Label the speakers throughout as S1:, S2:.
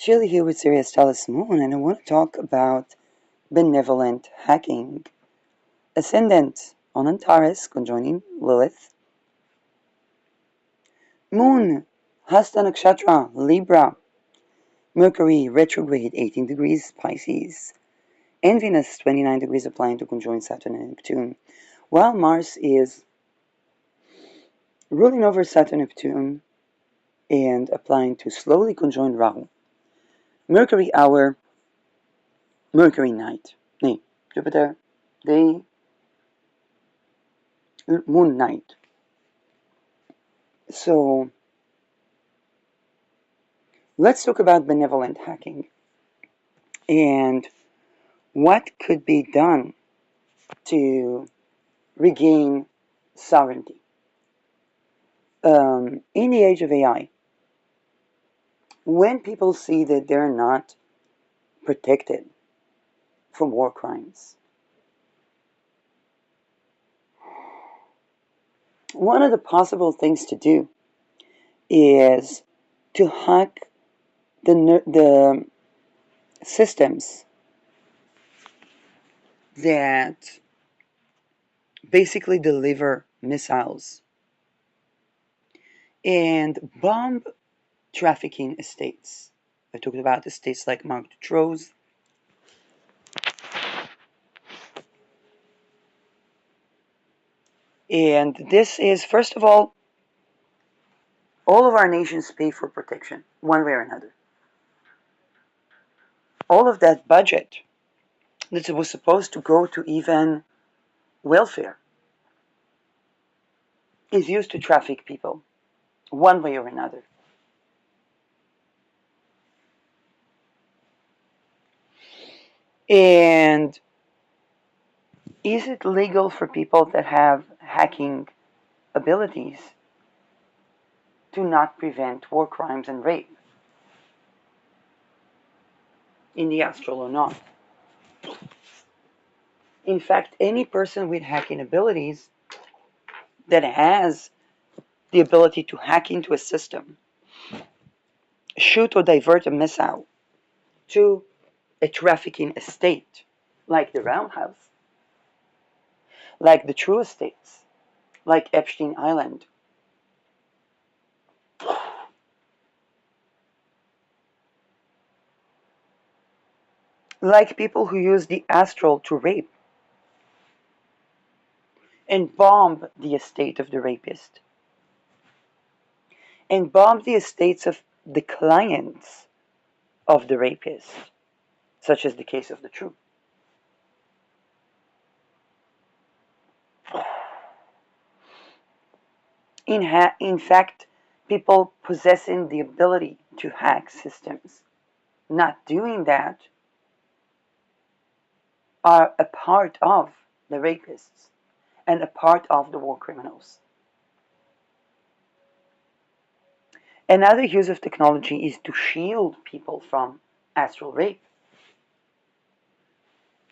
S1: Chili here with Sirius Talis Moon, and I want to talk about benevolent hacking. Ascendant on Antares, conjoining Lilith. Moon, Hasta Nakshatra, Libra. Mercury, retrograde, 18 degrees, Pisces. And Venus, 29 degrees, applying to conjoin Saturn and Neptune. While Mars is ruling over Saturn and Neptune and applying to slowly conjoin Rahu. Mercury hour, Mercury night. Nee, Jupiter, day, moon night. So let's talk about benevolent hacking and what could be done to regain sovereignty. In the age of AI, when people see that they're not protected from war crimes, one of the possible things to do is to hack the systems that basically deliver missiles and bomb trafficking estates. I talked about estates like Mark Dutroux. And this is, first of all of our nations pay for protection, one way or another. All of that budget that was supposed to go to even welfare is used to traffic people, one way or another. And is it legal for people that have hacking abilities to not prevent war crimes and rape in the astral or not? In fact, any person with hacking abilities that has the ability to hack into a system, shoot or divert a missile to a trafficking estate, like the Roundhouse, like the True Estates, like Epstein Island. Like people who use the astral to rape and bomb the estate of the rapist and bomb the estates of the clients of the rapist, such as the case of the True. In fact, people possessing the ability to hack systems, not doing that, are a part of the rapists and a part of the war criminals. Another use of technology is to shield people from astral rape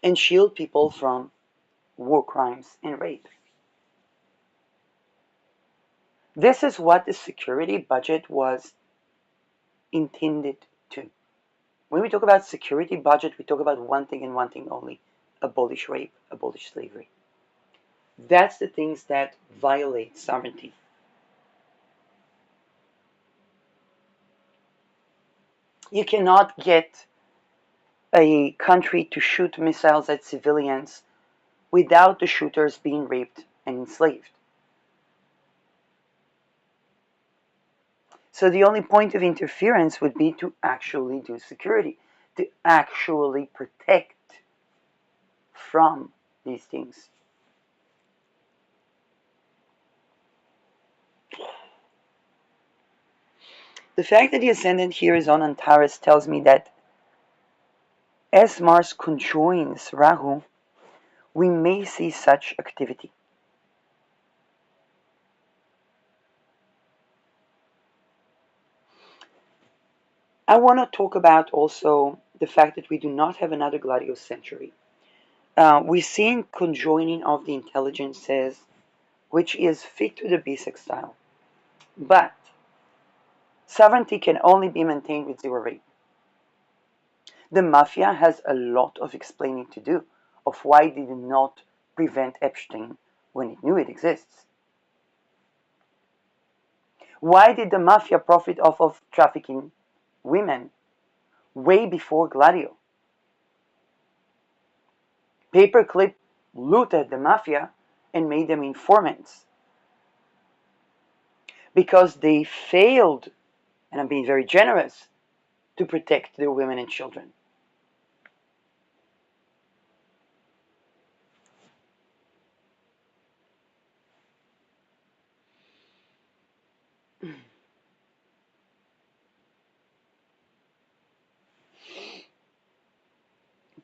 S1: and shield people from war crimes and rape. This is what the security budget was intended to. When we talk about security budget, we talk about one thing and one thing only: abolish rape, abolish slavery. That's the things that violate sovereignty. You cannot get a country to shoot missiles at civilians without the shooters being raped and enslaved. So the only point of interference would be to actually do security, to actually protect from these things. The fact that the ascendant here is on Antares tells me that as Mars conjoins Rahu, we may see such activity. I want to talk about also the fact that we do not have another Gladius century. We're seeing conjoining of the intelligences, which is fit to the bisextile. But sovereignty can only be maintained with zero rape. The mafia has a lot of explaining to do of why it did not prevent Epstein when it knew it exists. Why did the mafia profit off of trafficking women way before Gladio? Paperclip looted the mafia and made them informants because they failed, and I'm being very generous, to protect their women and children.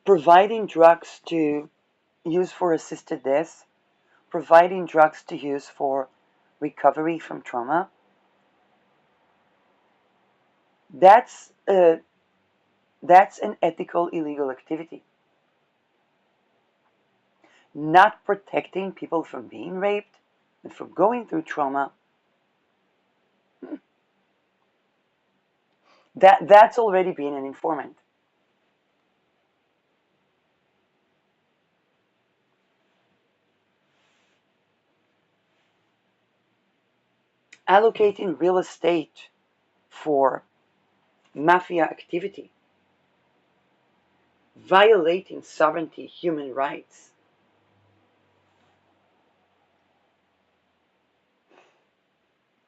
S1: Providing drugs to use for assisted death, providing drugs to use for recovery from trauma, that's a, that's an ethical illegal activity. Not protecting people from being raped and from going through trauma, that's already being an informant. Allocating real estate for mafia activity, violating sovereignty, human rights,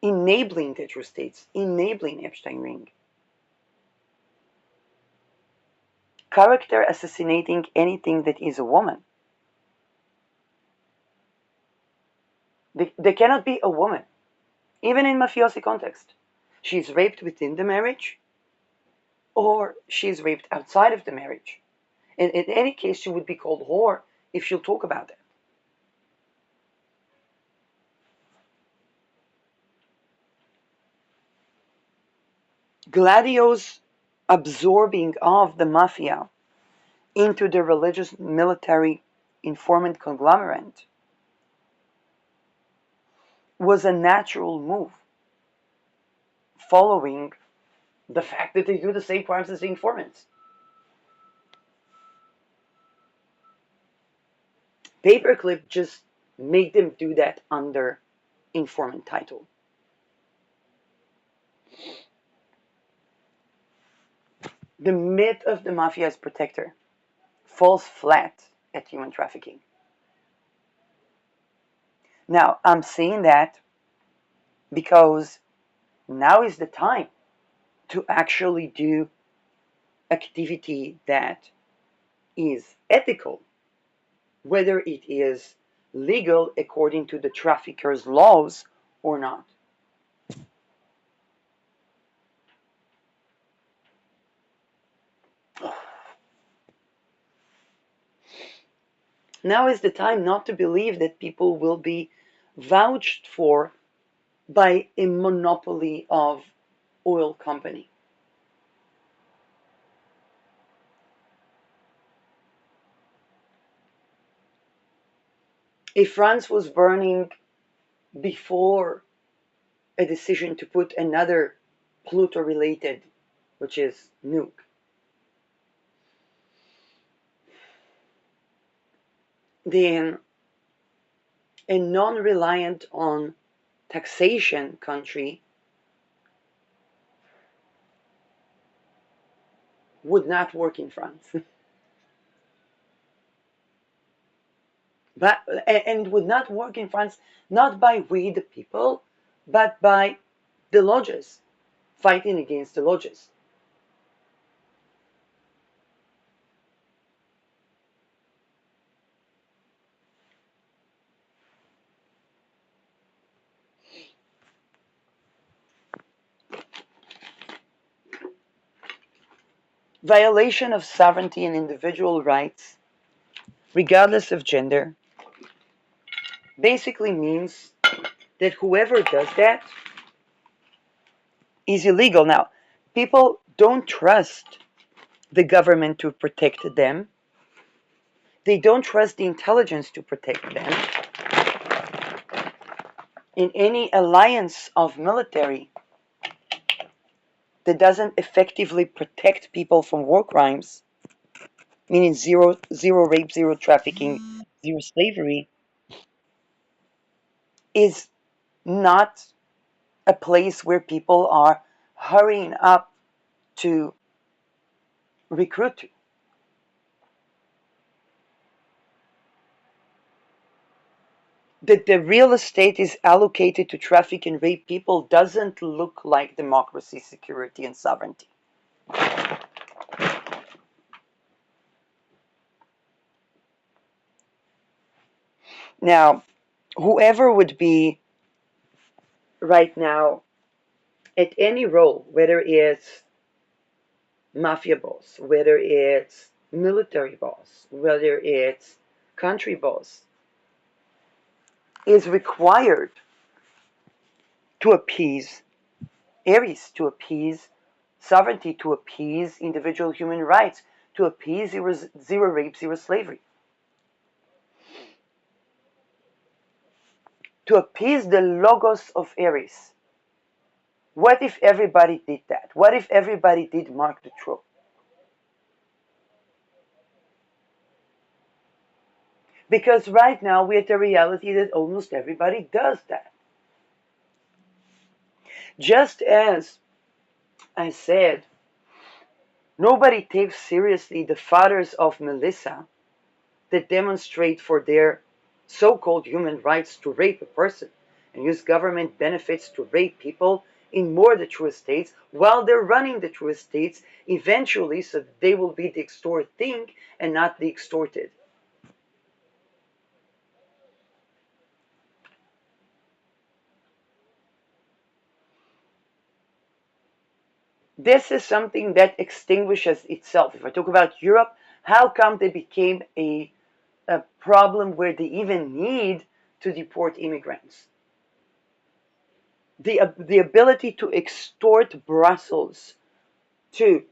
S1: enabling tetrastates, enabling Epstein ring, character assassinating anything that is a woman. They cannot be a woman, even in mafiosi context. She's raped within the marriage, or she's raped outside of the marriage. And in any case, she would be called whore if she'll talk about that. Gladio's absorbing of the mafia into the religious military informant conglomerate was a natural move following the fact that they do the same crimes as the informants. Paperclip just made them do that under informant title. The myth of the mafia as protector falls flat at human trafficking. Now, I'm saying that because now is the time to actually do activity that is ethical, whether it is legal according to the trafficker's laws or not. Now is the time not to believe that people will be vouched for by a monopoly of oil company. If France was burning before a decision to put another Pluto related, which is nuke, then a non-reliant on taxation country would not work in France. And it would not work in France, not by we the people, but by the lodges, fighting against the lodges. Violation of sovereignty and individual rights, regardless of gender, basically means that whoever does that is illegal. Now, people don't trust the government to protect them. They don't trust the intelligence to protect them. In any alliance of military that doesn't effectively protect people from war crimes, meaning zero rape, zero trafficking, zero slavery, is not a place where people are hurrying up to recruit to. That the real estate is allocated to traffic and rape people doesn't look like democracy, security, and sovereignty. Now, whoever would be right now at any role, whether it's mafia boss, whether it's military boss, whether it's country boss, is required to appease Aries, to appease sovereignty, to appease individual human rights, to appease zero rape, zero slavery, to appease the logos of Aries. What if everybody did that? What if everybody did Mark the True? Because right now we're at a reality that almost everybody does that. Just as I said, nobody takes seriously the fathers of Melissa that demonstrate for their so-called human rights to rape a person and use government benefits to rape people in more the true estates while they're running the true estates eventually so that they will be the extorting and not the extorted. This is something that extinguishes itself. If I talk about Europe, how come they became a problem where they even need to deport immigrants? The ability to extort Brussels to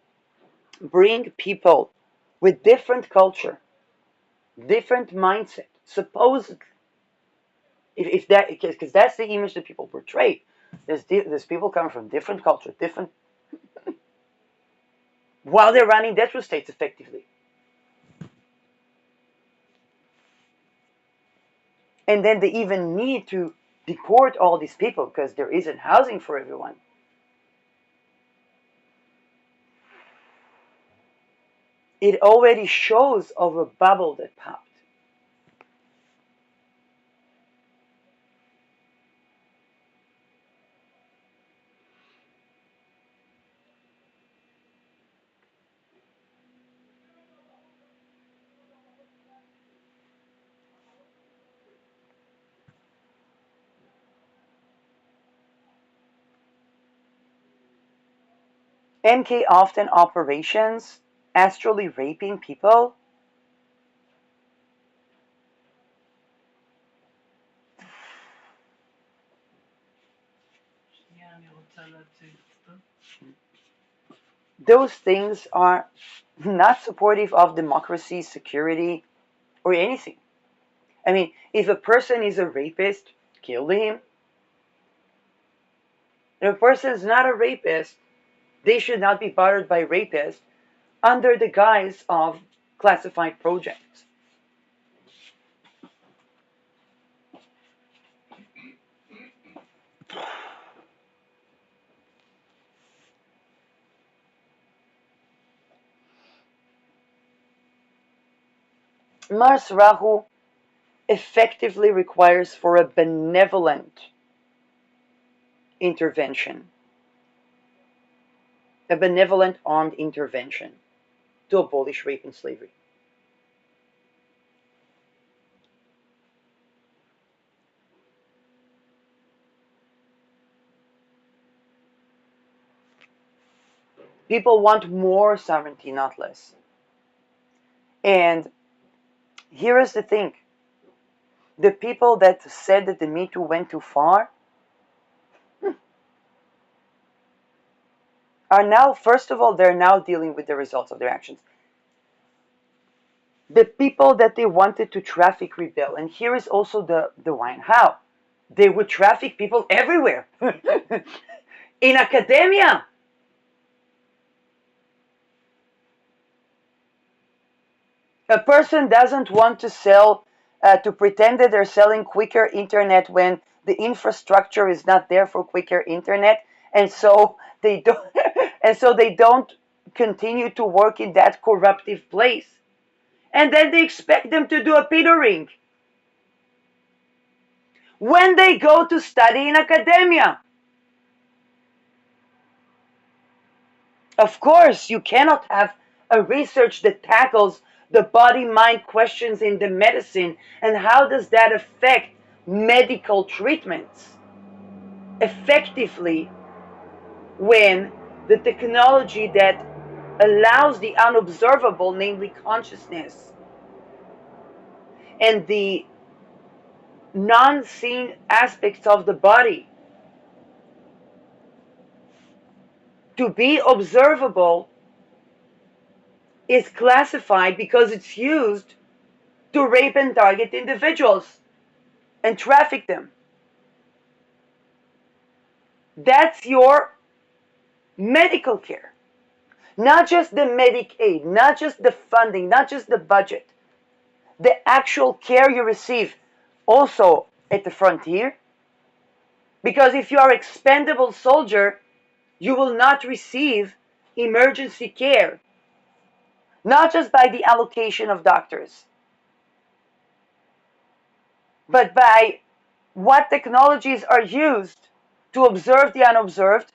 S1: bring people with different culture, different mindset, supposedly, if that, because that's the image that people portray. There's people coming from different culture, different, while they're running death states effectively. And then they even need to deport all these people because there isn't housing for everyone. It already shows of a bubble that popped. MK often operations astrally raping people. Those things are not supportive of democracy, security, or anything. I mean, if a person is a rapist, kill him. If a person is not a rapist, they should not be bothered by rapists under the guise of classified projects. Mars Rahu effectively requires for a benevolent intervention, a benevolent armed intervention to abolish rape and slavery. People want more sovereignty, not less. And here is the thing. The people that said that the Me Too went too far are now, first of all, they're now dealing with the results of their actions. The people that they wanted to traffic rebel, and here is also the why and how. They would traffic people everywhere. In academia. A person doesn't want to sell, to pretend that they're selling quicker internet when the infrastructure is not there for quicker internet, and so they don't, and so they don't continue to work in that corruptive place. And then they expect them to do a Peter ring when they go to study in academia. Of course, you cannot have a research that tackles the body-mind questions in the medicine and how does that affect medical treatments effectively when the technology that allows the unobservable, namely consciousness, and the non-seen aspects of the body to be observable is classified because it's used to rape and target individuals and traffic them. That's your medical care. Not just the Medicaid, not just the funding, not just the budget. The actual care you receive also at the frontier. Because if you are expendable soldier, you will not receive emergency care. Not just by the allocation of doctors, but by what technologies are used to observe the unobserved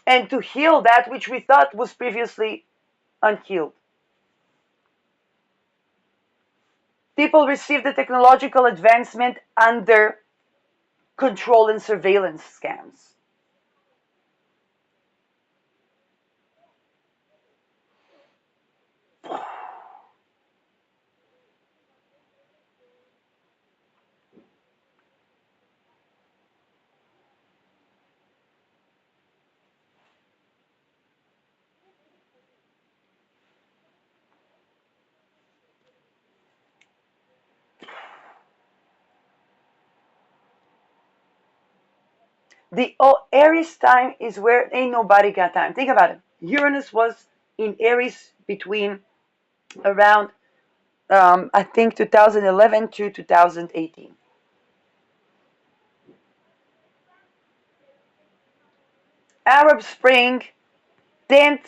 S1: and to heal that which we thought was previously unhealed. People receive the technological advancement under control and surveillance scams. The Aries time is where ain't nobody got time. Think about it. Uranus was in Aries between around, I think, 2011 to 2018. Arab Spring, tent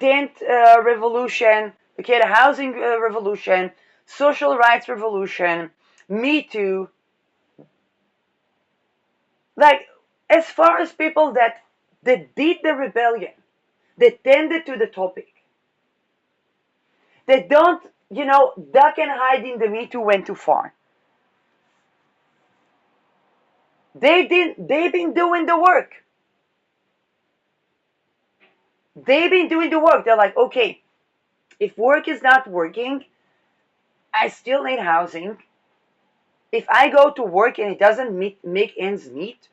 S1: revolution, okay, the housing revolution, social rights revolution, Me Too. Like, as far as people that did the rebellion, that tended to the topic, that don't, duck and hide in the Me Too went too far. They've been doing the work. They've been doing the work. They're like, okay, if work is not working, I still need housing. If I go to work and it doesn't make ends meet,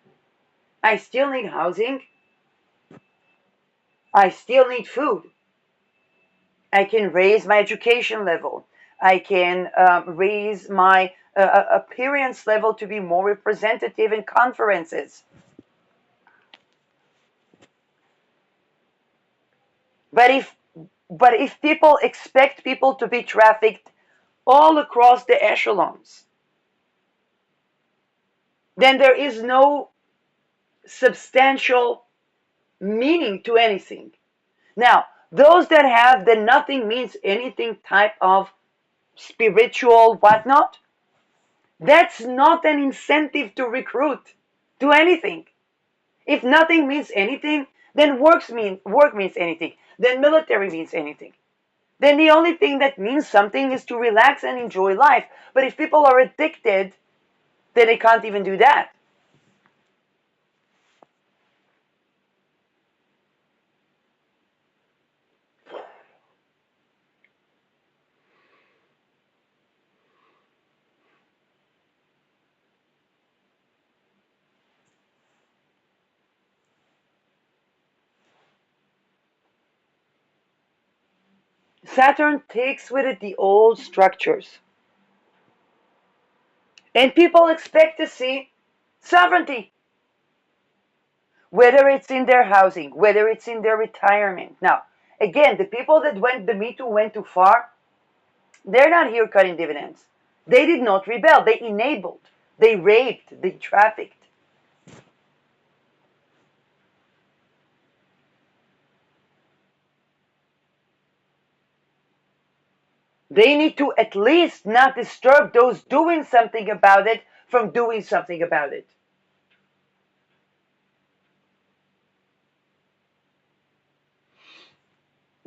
S1: I still need housing. I still need food. I can raise my education level. I can raise my appearance level to be more representative in conferences. But if people expect people to be trafficked all across the echelons, then there is no substantial meaning to anything. Now, those that have the nothing means anything type of spiritual whatnot, that's not an incentive to recruit to anything. If nothing means anything, then work means anything. Then military means anything. Then the only thing that means something is to relax and enjoy life. But if people are addicted, then they can't even do that. Saturn takes with it the old structures. And people expect to see sovereignty, whether it's in their housing, whether it's in their retirement. Now, Again, the people that went, the Me Too went too far, they're not here cutting dividends. They did not rebel. They enabled. They raped. They trafficked. They need to at least not disturb those doing something about it from doing something about it.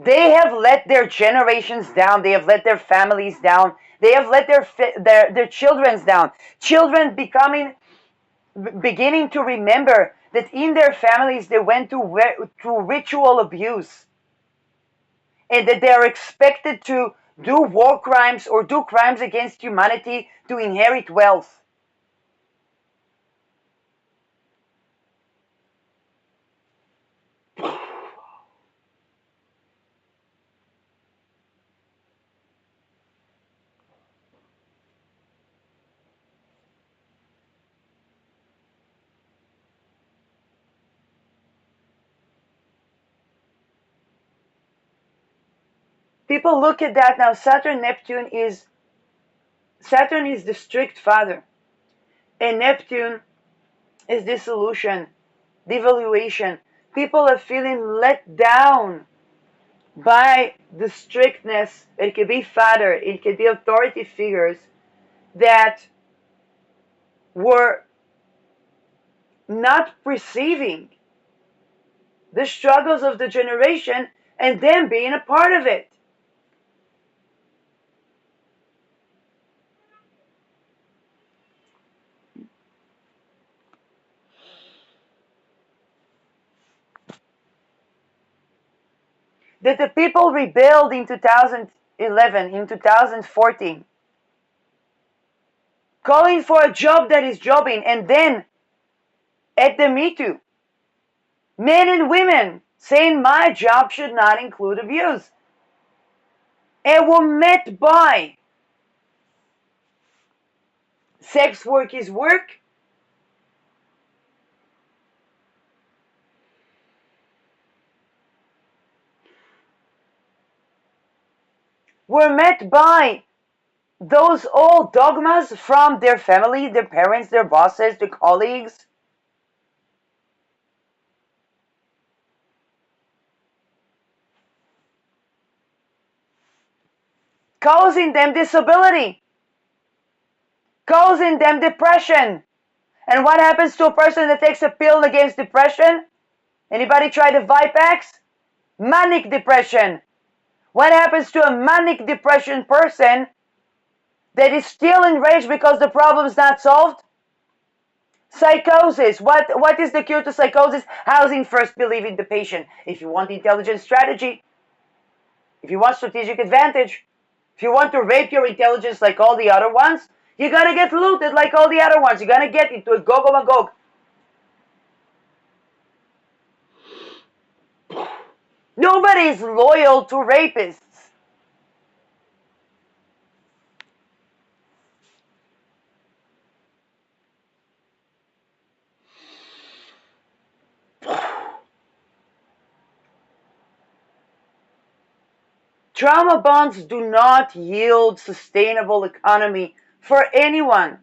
S1: They have let their generations down. They have let their families down. They have let their children's down. Children beginning to remember that in their families they went through ritual abuse, and that they are expected to do war crimes or do crimes against humanity to inherit wealth. People look at that now. Saturn is the strict father, and Neptune is dissolution, devaluation. People are feeling let down by the strictness. It could be father, it could be authority figures that were not perceiving the struggles of the generation and them being a part of it. That the people rebelled in 2011, in 2014, calling for a job that is jobbing, and then at the Me Too, men and women saying my job should not include abuse, and were met by sex work is work. Were met by those old dogmas from their family, their parents, their bosses, their colleagues, causing them disability, causing them depression. And what happens to a person that takes a pill against depression? Anybody try the Vipax? Manic depression. What happens to a manic depression person that is still enraged because the problem is not solved? Psychosis. What is the cure to psychosis? Housing first, believe in the patient. If you want intelligent strategy, if you want strategic advantage, if you want to rape your intelligence like all the other ones, you gotta get looted like all the other ones. You gotta get into a go magog. Nobody is loyal to rapists. Trauma bonds do not yield sustainable economy for anyone,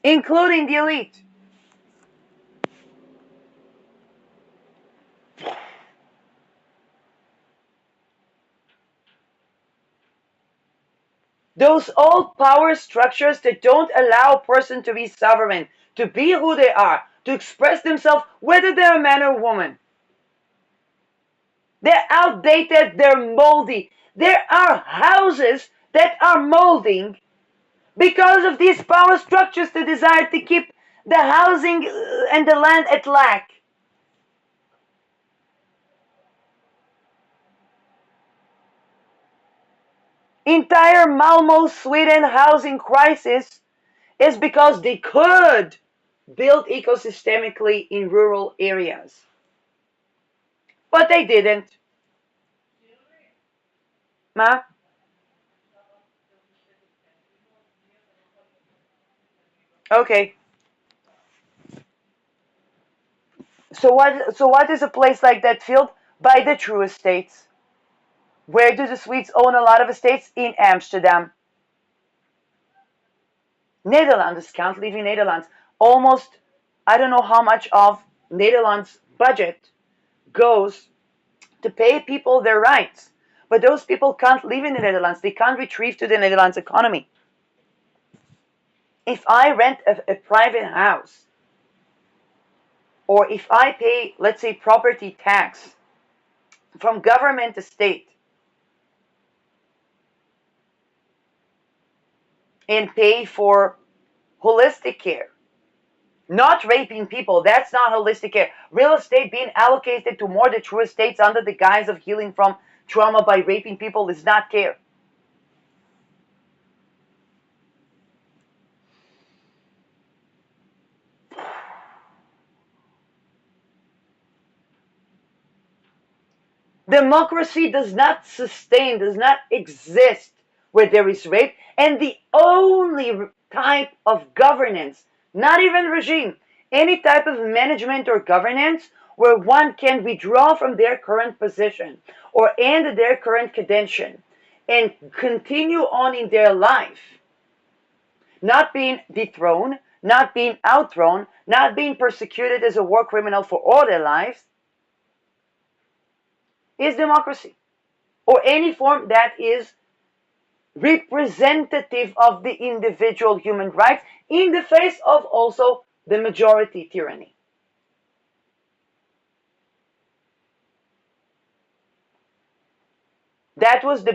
S1: including the elite. Those old power structures that don't allow a person to be sovereign, to be who they are, to express themselves, whether they're a man or woman. They're outdated, they're moldy. There are houses that are molding because of these power structures that desire to keep the housing and the land at lack. Entire Malmo, Sweden housing crisis is because they could build ecosystemically in rural areas. But they didn't. Ma? Okay. So what is a place like that filled? by the true estates. Where do the Swedes own a lot of estates? In Amsterdam. Netherlands can't live in Netherlands. Almost, I don't know how much of Netherlands' budget goes to pay people their rights. But those people can't live in the Netherlands. They can't retrieve to the Netherlands economy. If I rent a private house, or if I pay, let's say, property tax from government to state, and pay for holistic care, not raping people, that's not holistic care. Real estate being allocated to more the true estates under the guise of healing from trauma by raping people is not care. Democracy does not sustain, does not exist where there is rape, and the only type of governance, not even regime, any type of management or governance where one can withdraw from their current position or end their current credential and continue on in their life, not being dethroned, not being outthrown, not being persecuted as a war criminal for all their lives, is democracy, or any form that is representative of the individual human rights in the face of also the majority tyranny. That was the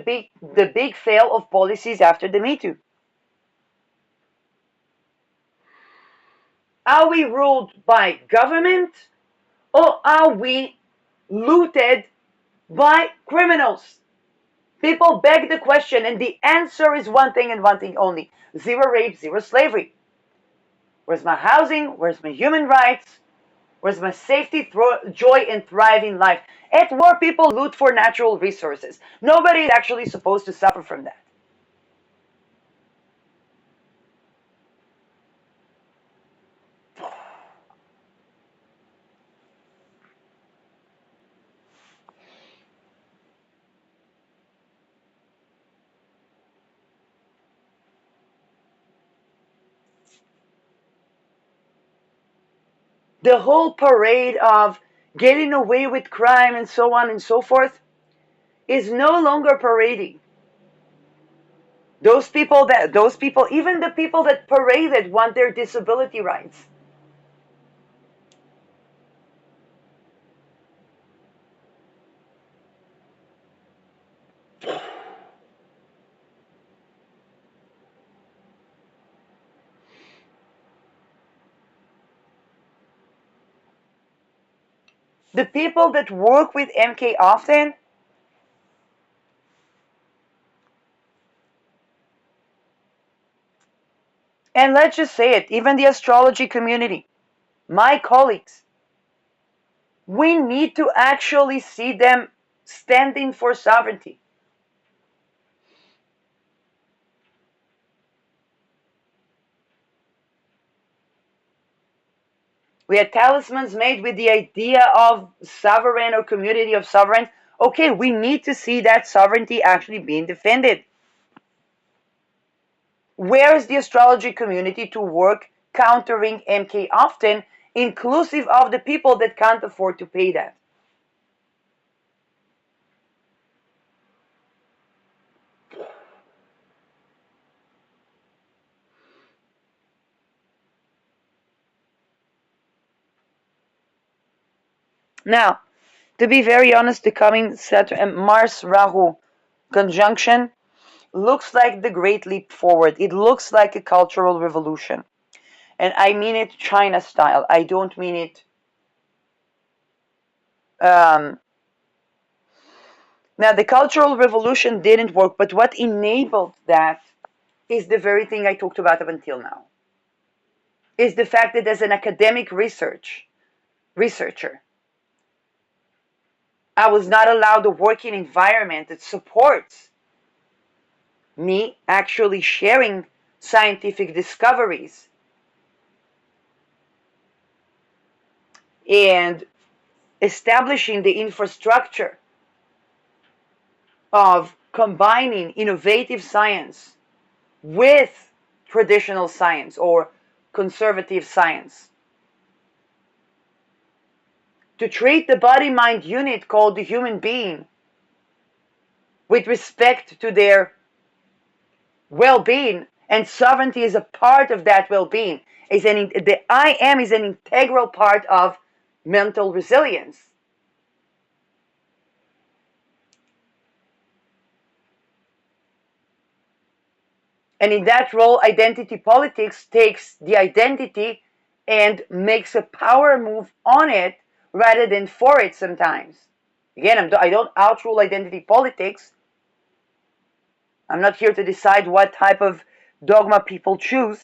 S1: big fail of policies after the Me Too. Are we ruled by government, or are we looted by criminals? People beg the question, and the answer is one thing and one thing only: zero rape, zero slavery. Where's my housing? Where's my human rights? Where's my safety, joy, and thriving life? At war, people loot for natural resources. Nobody is actually supposed to suffer from that. The whole parade of getting away with crime and so on and so forth is no longer parading. Those people, even the people that paraded, want their disability rights. The people that work with MK often, and let's just say it, even the astrology community, my colleagues, we need to actually see them standing for sovereignty. We had talismans made with the idea of sovereign or community of sovereigns. Okay, we need to see that sovereignty actually being defended. Where is the astrology community to work countering MK often, inclusive of the people that can't afford to pay that? Now, to be very honest, the coming Saturn Mars Rahu conjunction looks like the great leap forward. It looks like a cultural revolution. And I mean it China style. I don't mean it. Um, Now, the Cultural Revolution didn't work, but what enabled that is the very thing I talked about up until now. Is the fact that as an academic researcher, I was not allowed a working environment that supports me actually sharing scientific discoveries and establishing the infrastructure of combining innovative science with traditional science or conservative science, to treat the body-mind unit called the human being with respect to their well-being, and sovereignty is a part of that well-being. The I am is an integral part of mental resilience. And in that role, identity politics takes the identity and makes a power move on it rather than for it sometimes. Again, I don't outrule identity politics. I'm not here to decide what type of dogma people choose.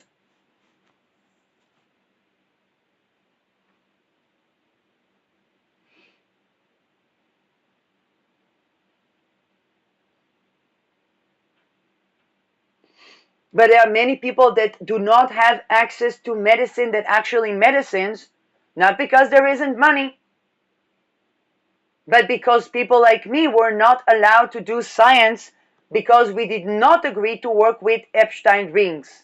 S1: But there are many people that do not have access to medicine that actually medicines, not because there isn't money, but because people like me were not allowed to do science because we did not agree to work with Epstein rings.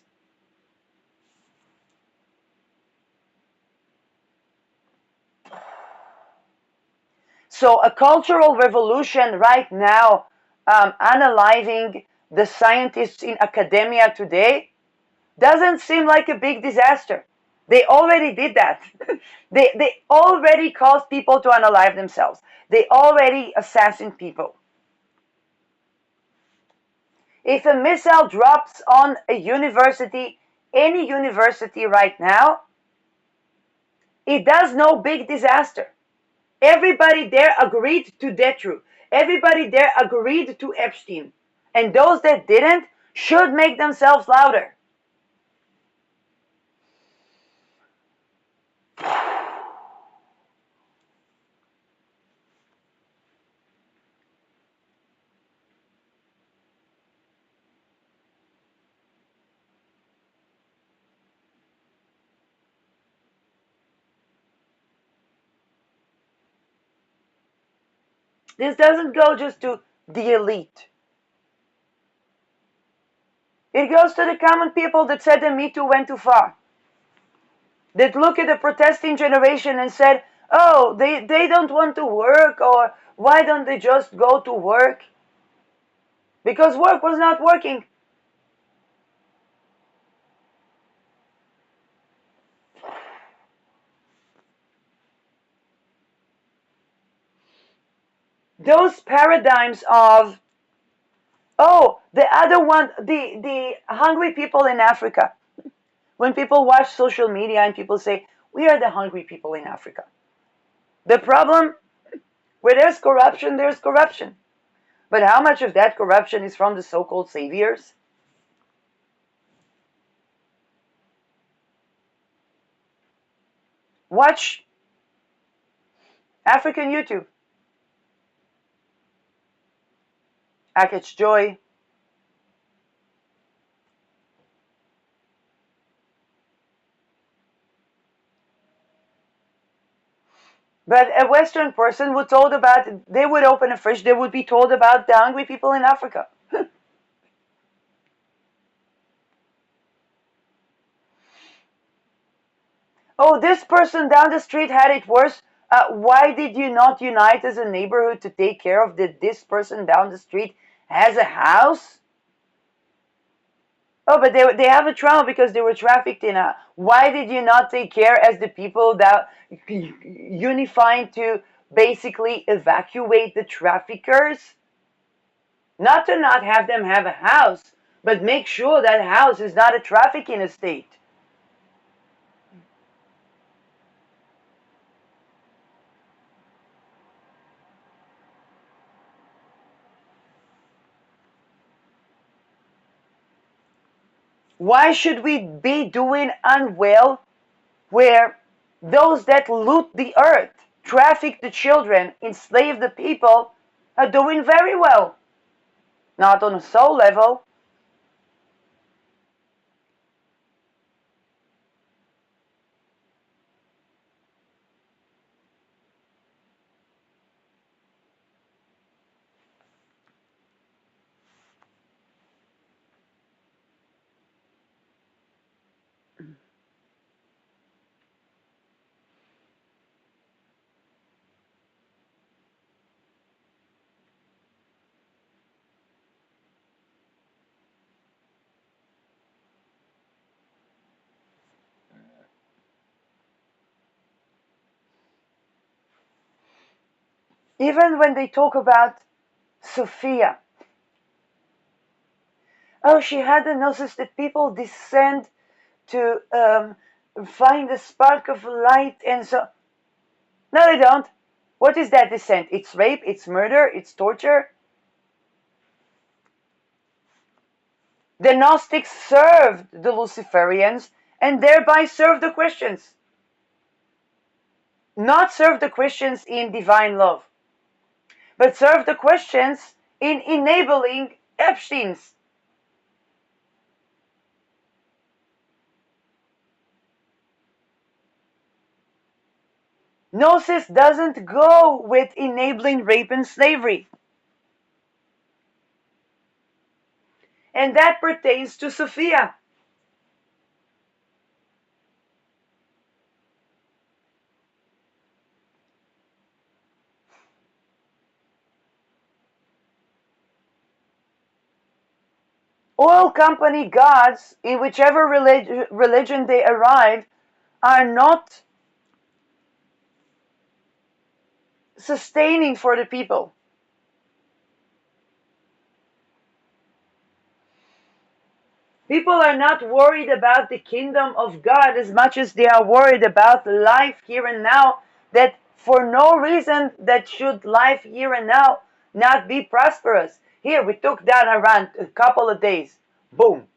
S1: So a cultural revolution right now, analyzing the scientists in academia today, doesn't seem like a big disaster. They already did that. They already caused people to unalive themselves. They already assassinate people. If a missile drops on a university, any university right now, it does no big disaster. Everybody there agreed to Detru. Everybody there agreed to Epstein. And those that didn't should make themselves louder. This doesn't go just to the elite. It goes to the common people that said the Me Too went too far. That look at the protesting generation and said, oh, they don't want to work, or why don't they just go to work? Because work was not working. Those paradigms of, oh, the other one, the hungry people in Africa. When people watch social media and people say, we are the hungry people in Africa. The problem, where there's corruption, there's corruption. But how much of that corruption is from the so-called saviors? Watch African YouTube. Akech Joy. But a Western person would told about, they would open a fridge, they would be told about the hungry people in Africa. Oh, this person down the street had it worse. Why did you not unite as a neighborhood to take care of this person down the street has a house? Oh, but they have a trauma because they were trafficked in a. Why did you not take care as the people that unifying to basically evacuate the traffickers? Not to not have them have a house, but make sure that house is not a trafficking estate. Why should we be doing unwell where those that loot the earth, traffic the children, enslave the people, are doing very well? Not on a soul level. Even when they talk about Sophia, oh, she had the gnosis that people descend to find the spark of light, and so. No, they don't. What is that descent? It's rape, it's murder, it's torture. The Gnostics served the Luciferians and thereby served the Christians. Not serve the Christians in divine love, but serve the Christians in enabling Epstein's. Gnosis doesn't go with enabling rape and slavery. And that pertains to Sophia. Oil company gods, in whichever religion they arrive, are not sustaining for the people. People are not worried about the kingdom of God as much as they are worried about life here and now, that for no reason that should life here and now not be prosperous. Here, we took down Iran a couple of days. Boom.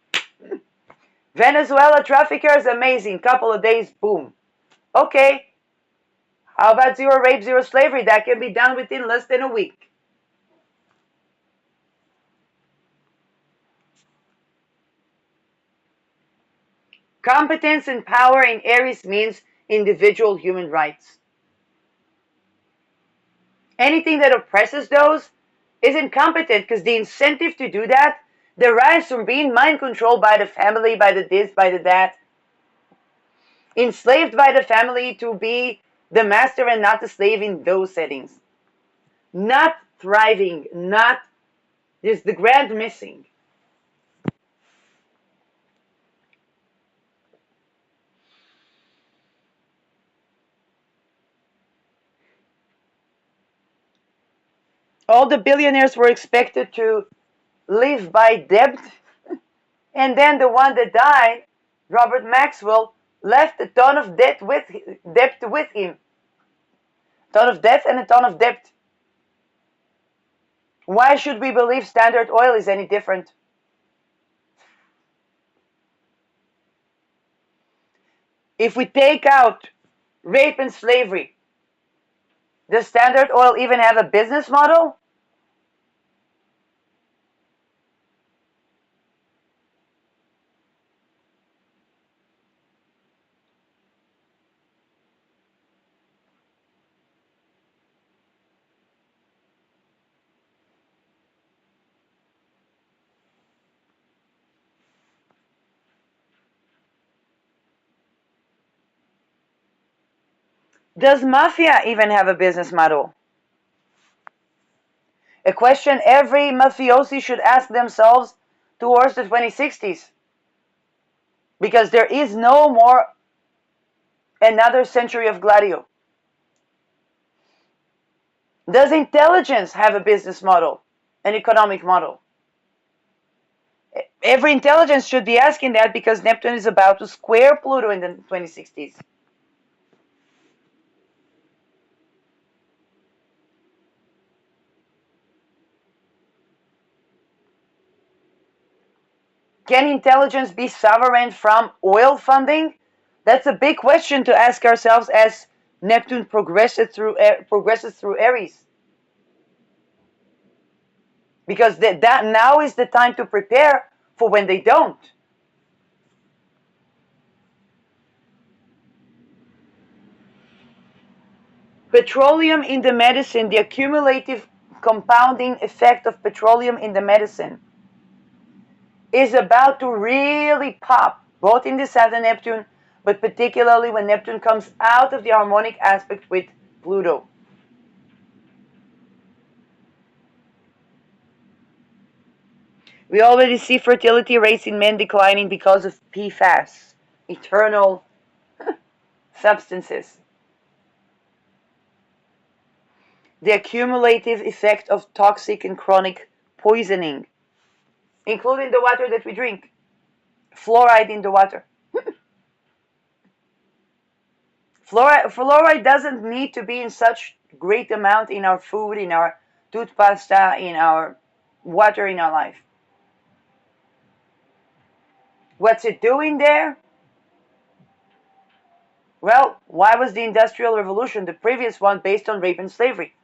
S1: Venezuela traffickers, amazing. Couple of days, boom. Okay. How about zero rape, zero slavery? That can be done within less than a week. Competence and power in Aries means individual human rights. Anything that oppresses those is incompetent, because the incentive to do that derives from being mind controlled by the family, by the this, by the that, enslaved by the family to be the master and not the slave in those settings. Not thriving, not, there's the grand missing. All the billionaires were expected to live by debt, and then the one that died, Robert Maxwell, left a ton of debt with him. A ton of debt and a ton of debt. Why should we believe Standard Oil is any different? If we take out rape and slavery, does Standard Oil even have a business model? Does mafia even have a business model? A question every mafiosi should ask themselves towards the 2060s. Because there is no more another century of Gladio. Does intelligence have a business model, an economic model? Every intelligence should be asking that, because Neptune is about to square Pluto in the 2060s. Can intelligence be sovereign from oil funding? That's a big question to ask ourselves as Neptune progresses through Aries. Because that now is the time to prepare for when they don't. Petroleum in the medicine, the accumulative compounding effect of petroleum in the medicine, is about to really pop, both in the Saturn Neptune, but particularly when Neptune comes out of the harmonic aspect with Pluto. We already see fertility rates in men declining because of PFAS, eternal substances. the accumulative effect of toxic and chronic poisoning, including the water that we drink, fluoride in the water. Fluoride doesn't need to be in such great amount in our food, in our toothpaste, in our water in our life. What's it doing there? Well, why was the Industrial Revolution, the previous one, based on rape and slavery?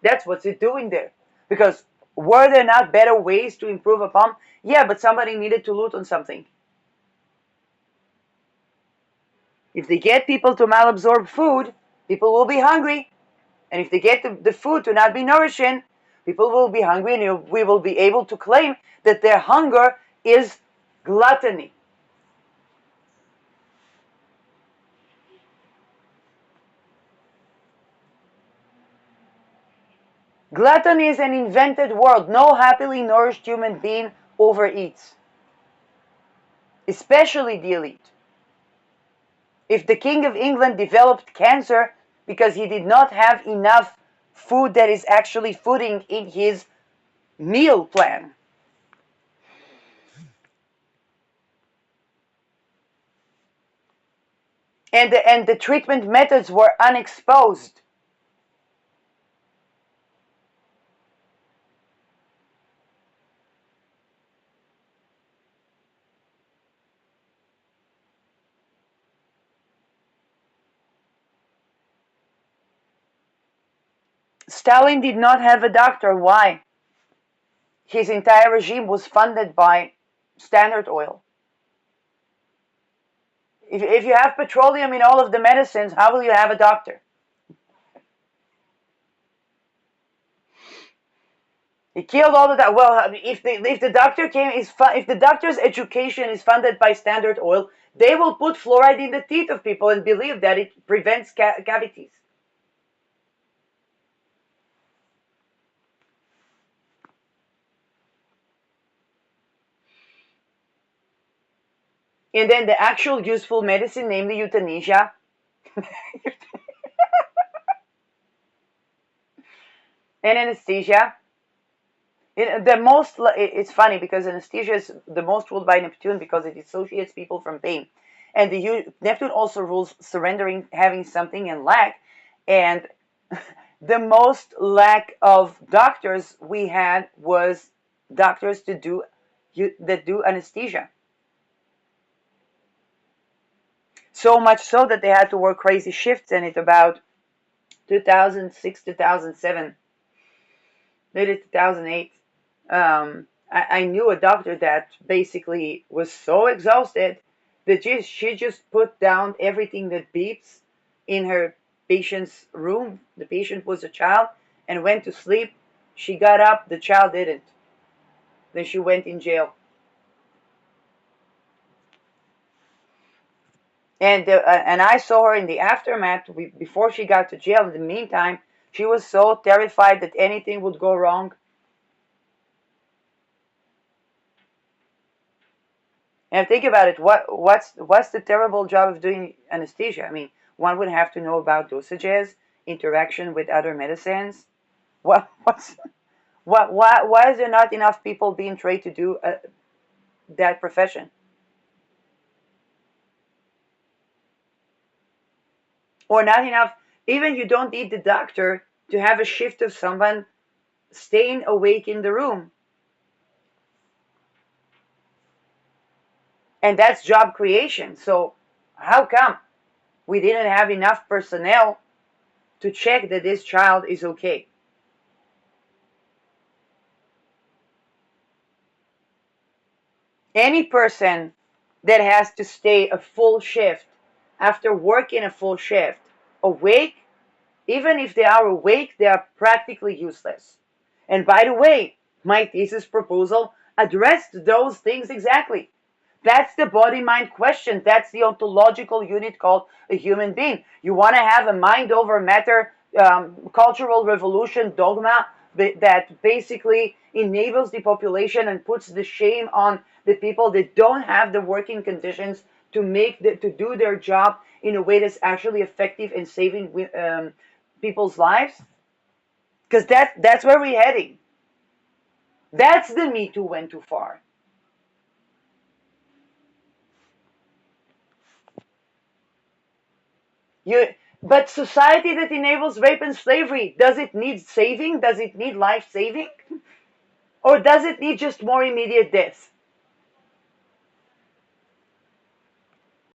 S1: That's what's it doing there. Because were there not better ways to improve upon? Yeah, but somebody needed to loot on something. If they get people to malabsorb food, people will be hungry. And if they get the food to not be nourishing, people will be hungry, and we will be able to claim that their hunger is gluttony. Gluttony is an invented word. No happily nourished human being overeats, especially the elite. If the King of England developed cancer because he did not have enough food that is actually fooding in his meal plan, and the treatment methods were unexposed, Stalin did not have a doctor. Why? His entire regime was funded by Standard Oil. If you have petroleum in all of the medicines, how will you have a doctor? He killed all the well. If the doctor came, if the doctor's education is funded by Standard Oil, they will put fluoride in the teeth of people and believe that it prevents cavities. And then the actual useful medicine, namely euthanasia, and anesthesia. It's funny because anesthesia is the most ruled by Neptune because it dissociates people from pain. And Neptune also rules surrendering, having something, and lack. And the most lack of doctors we had was doctors that do anesthesia. So much so that they had to work crazy shifts, and it about 2006, 2007, maybe 2008. I knew a doctor that basically was so exhausted that she just put down everything that beeps in her patient's room. The patient was a child and went to sleep. She got up, the child didn't. Then she went in jail. And I saw her in the aftermath before she got to jail. In the meantime, she was so terrified that anything would go wrong. And think about it. What's the terrible job of doing anesthesia? I mean, one would have to know about dosages, interaction with other medicines. Why is there not enough people being trained to do that profession? Or not enough? Even you don't need the doctor to have a shift of someone staying awake in the room. And that's job creation. So how come we didn't have enough personnel to check that this child is okay? Any person that has to stay a full shift after working a full shift awake, even if they are awake, they are practically useless. And by the way, my thesis proposal addressed those things exactly. That's the body-mind question. That's the ontological unit called a human being. You want to have a mind over matter cultural revolution dogma that basically enables the population and puts the shame on the people that don't have the working conditions to do their job in a way that's actually effective in saving people's lives. Because that's where we're heading. That's the Me Too went too far. You, but society that enables rape and slavery, does it need saving? Does it need life saving? Or does it need just more immediate death?